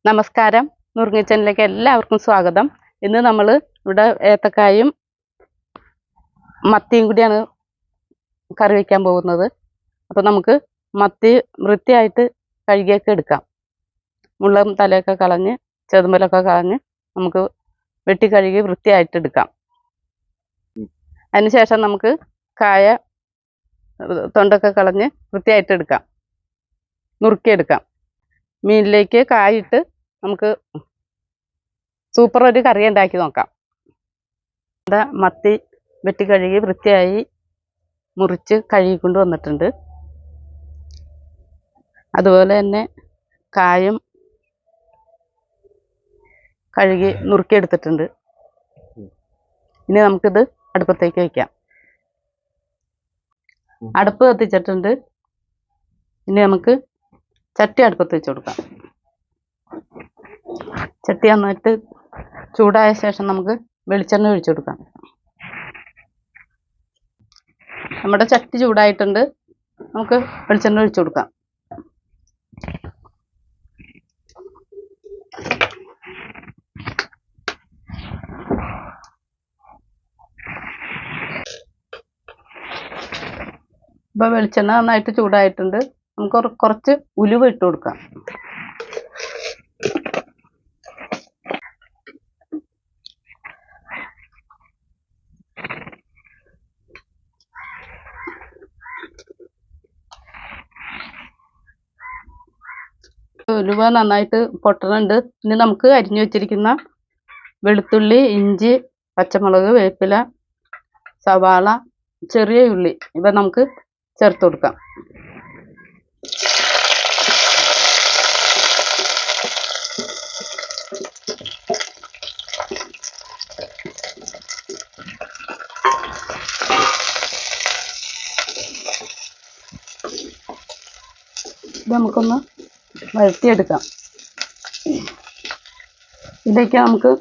നമസ്കാരം, നുറുങ്ങി കിച്ചണിലേക്ക് എല്ലാവർക്കും സ്വാഗതം. ഇന്ന് നമ്മൾ ഇവിടെ ഏത്തക്കായും മത്തിയും കൂടിയാണ് കറി വയ്ക്കാൻ പോകുന്നത്. അപ്പോൾ നമുക്ക് മത്തി വൃത്തിയായിട്ട് കഴുകിയൊക്കെ എടുക്കാം. മുള്ളും തലയൊക്കെ കളഞ്ഞ് ചെതുമ്പലൊക്കെ കളഞ്ഞ് നമുക്ക് വെട്ടി കഴുകി വൃത്തിയായിട്ട് എടുക്കാം. അതിനുശേഷം നമുക്ക് കായ തൊണ്ടൊക്കെ കളഞ്ഞ് വൃത്തിയായിട്ട് എടുക്കാം, നുറുക്കിയെടുക്കാം. മീനിലേക്ക് കായിട്ട് നമുക്ക് സൂപ്പർ ഒരു കറി ഉണ്ടാക്കി നോക്കാം. മത്തി വെട്ടി കഴുകി വൃത്തിയായി മുറിച്ച് കഴുകിക്കൊണ്ട് വന്നിട്ടുണ്ട്. അതുപോലെ തന്നെ കായും കഴുകി നുറുക്കിയെടുത്തിട്ടുണ്ട്. ഇനി നമുക്കിത് അടുപ്പത്തേക്ക് വയ്ക്കാം. അടുപ്പ് കത്തിച്ചിട്ടുണ്ട്. ഇനി നമുക്ക് ചട്ടി അടുപ്പത്ത് വെച്ച് കൊടുക്കാം. ചട്ടി നന്നായിട്ട് ചൂടായ ശേഷം നമുക്ക് വെളിച്ചെണ്ണ ഒഴിച്ചു കൊടുക്കാം. നമ്മുടെ ചട്ടി ചൂടായിട്ടുണ്ട്. നമുക്ക് വെളിച്ചെണ്ണ ഒഴിച്ചു കൊടുക്കാം. ഇപ്പോൾ വെളിച്ചെണ്ണ നന്നായിട്ട് ചൂടായിട്ടുണ്ട്. നമുക്ക് കുറച്ച് ഉലുവ ഇട്ട് കൊടുക്കാം. ഉലുവ നന്നായിട്ട് പൊട്ടണുണ്ട്. ഇനി നമുക്ക് അരിഞ്ഞു വെച്ചിരിക്കുന്ന വെളുത്തുള്ളി, ഇഞ്ചി, പച്ചമുളക്, വേപ്പില, സവാള, ചെറിയ ഉള്ളി ഇവ നമുക്ക് ചേർത്ത് കൊടുക്കാം. ഇത് നമുക്കൊന്ന് വഴറ്റിയെടുക്കാം. ഇതിലേക്ക് നമുക്ക്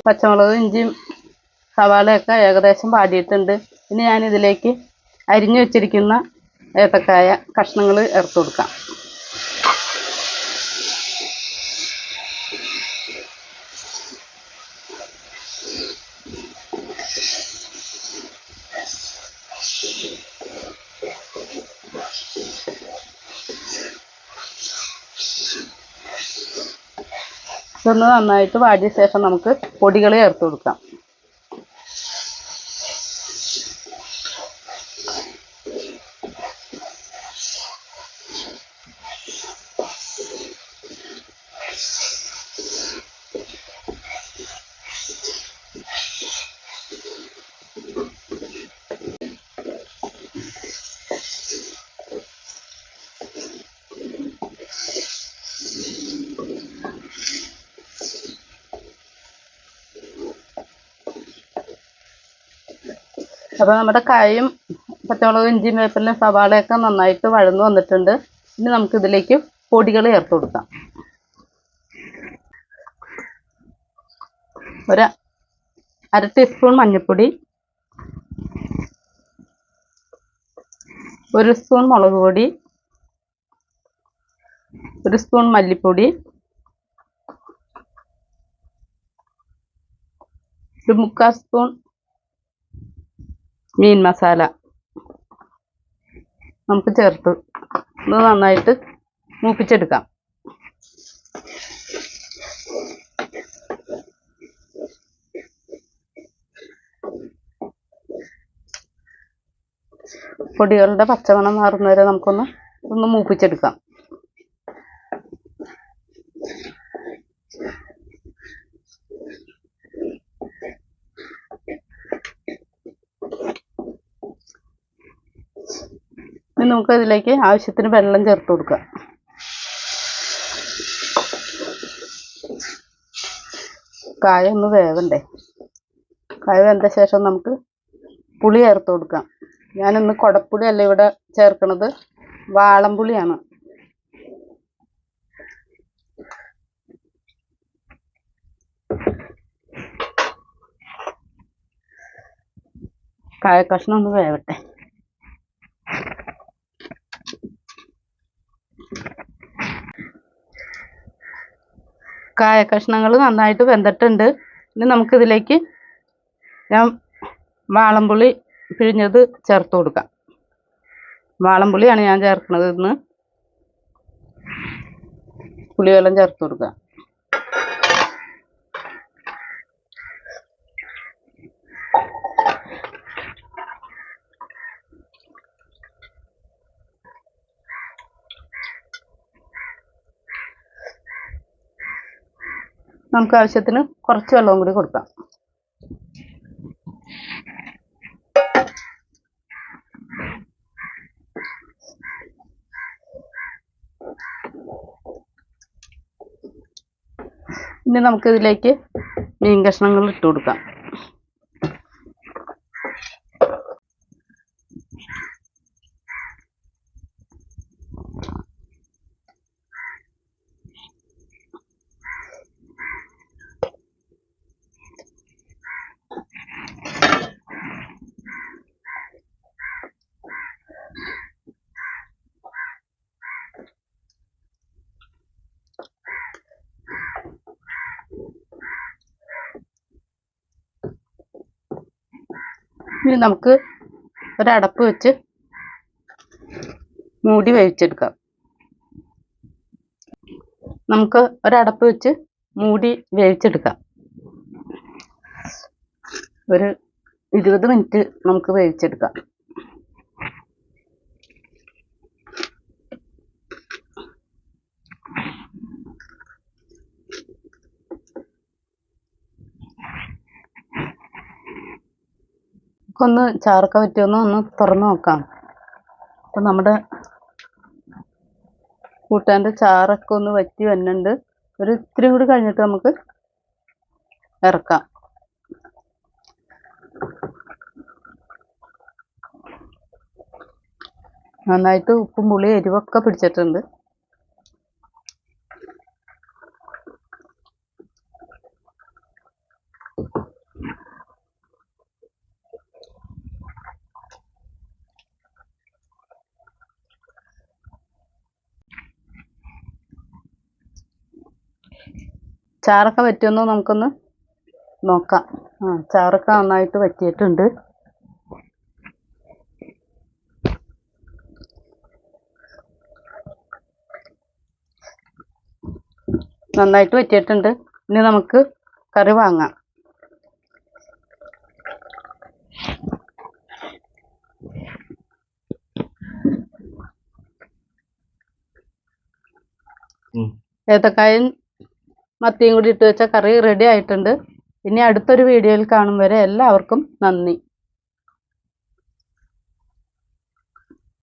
പച്ചമുളകും ഇഞ്ചിയും സവാളയൊക്കെ ഏകദേശം വാടിയിട്ടുണ്ട്. ഇനി ഞാനിതിലേക്ക് അരിഞ്ഞു വെച്ചിരിക്കുന്ന ഏത്തക്കായ കഷ്ണങ്ങൾ ചേർത്ത് കൊടുക്കാം. ഇതൊന്ന് നന്നായിട്ട് വാടിയ ശേഷം നമുക്ക് പൊടികൾ ചേർത്ത് കൊടുക്കാം. അപ്പോൾ നമ്മുടെ കായും പച്ചമുളകും ഇഞ്ചിയും വേപ്പിലും സവാളയൊക്കെ നന്നായിട്ട് വഴന്നു വന്നിട്ടുണ്ട്. ഇനി നമുക്കിതിലേക്ക് പൊടികൾ ചേർത്ത് കൊടുക്കാം. ഒരു 1/2 ടീസ്പൂൺ മഞ്ഞൾപ്പൊടി, 1 സ്പൂൺ മുളക് പൊടി, 1 സ്പൂൺ മല്ലിപ്പൊടി, 1/4 സ്പൂൺ മീൻ മസാല നമുക്ക് ചേർത്ത് ഇത് നന്നായിട്ട് മൂപ്പിച്ചെടുക്കാം. പൊടികളുടെ പച്ചമണം മാറുന്നവരെ നമുക്കൊന്ന് മൂപ്പിച്ചെടുക്കാം. ഇനി നമുക്ക് അതിലേക്ക് ആവശ്യത്തിന് വെള്ളം ചേർത്ത് കൊടുക്കാം. കായ ഒന്ന് വേവണ്ടേ. കായ വെന്ത ശേഷം നമുക്ക് പുളി ചേർത്ത് കൊടുക്കാം. ഞാനിന്ന് കുടപ്പുളി അല്ല ഇവിടെ ചേർക്കണത്, വാളംപുളിയാണ്. കായ കഷ്ണം ഒന്ന് വേവട്ടെ. കായ കഷ്ണങ്ങൾ നന്നായിട്ട് വെന്തിട്ടുണ്ട്. ഇനി നമുക്കിതിലേക്ക് ഞാൻ വാളംപുളി പിഴിഞ്ഞത് ചേർത്ത് കൊടുക്കാം. വാളംപുളിയാണ് ഞാൻ ചേർക്കുന്നത്. ഇന്ന് പുളിവെള്ളം ചേർത്ത് കൊടുക്കാം. നമുക്ക് ആവശ്യത്തിന് കുറച്ച് വെള്ളവും കൂടി കൊടുക്കാം. ഇനി നമുക്കിതിലേക്ക് മീൻ കഷ്ണങ്ങൾ ഇട്ട് കൊടുക്കാം. ഇനി നമുക്ക് ഒരടപ്പ് വെച്ച് മൂടി വേവിച്ചെടുക്കാം. നമുക്ക് ഒരടപ്പ് വെച്ച് മൂടി വേവിച്ചെടുക്കാം. ഒരു 20 മിനിറ്റ് നമുക്ക് വേവിച്ചെടുക്കാം. ഒന്ന് ചാറൊക്കെ പറ്റുമെന്ന് ഒന്ന് തുറന്ന് നോക്കാം. അപ്പം നമ്മുടെ കൂട്ടാൻ്റെ ചാറൊക്കെ ഒന്ന് വറ്റി വരുന്നുണ്ട്. ഒരു ഇത്തിരി കൂടി കഴിഞ്ഞിട്ട് നമുക്ക് ഇറക്കാം. നന്നായിട്ട് ഉപ്പും പുളി എരിവൊക്കെ പിടിച്ചിട്ടുണ്ട്. ചാറൊക്കെ പറ്റുമെന്ന് നമുക്കൊന്ന് നോക്കാം. ചാറൊക്കെ നന്നായിട്ട് വറ്റിയിട്ടുണ്ട്. നന്നായിട്ട് വറ്റിയിട്ടുണ്ട്. ഇനി നമുക്ക് കറി വാങ്ങാം. ഏത്തക്കായും മത്തിയും കൂടി ഇട്ട് വെച്ച കറി റെഡി ആയിട്ടുണ്ട്. ഇനി അടുത്തൊരു വീഡിയോയിൽ കാണും വരെ എല്ലാവർക്കും നന്ദി.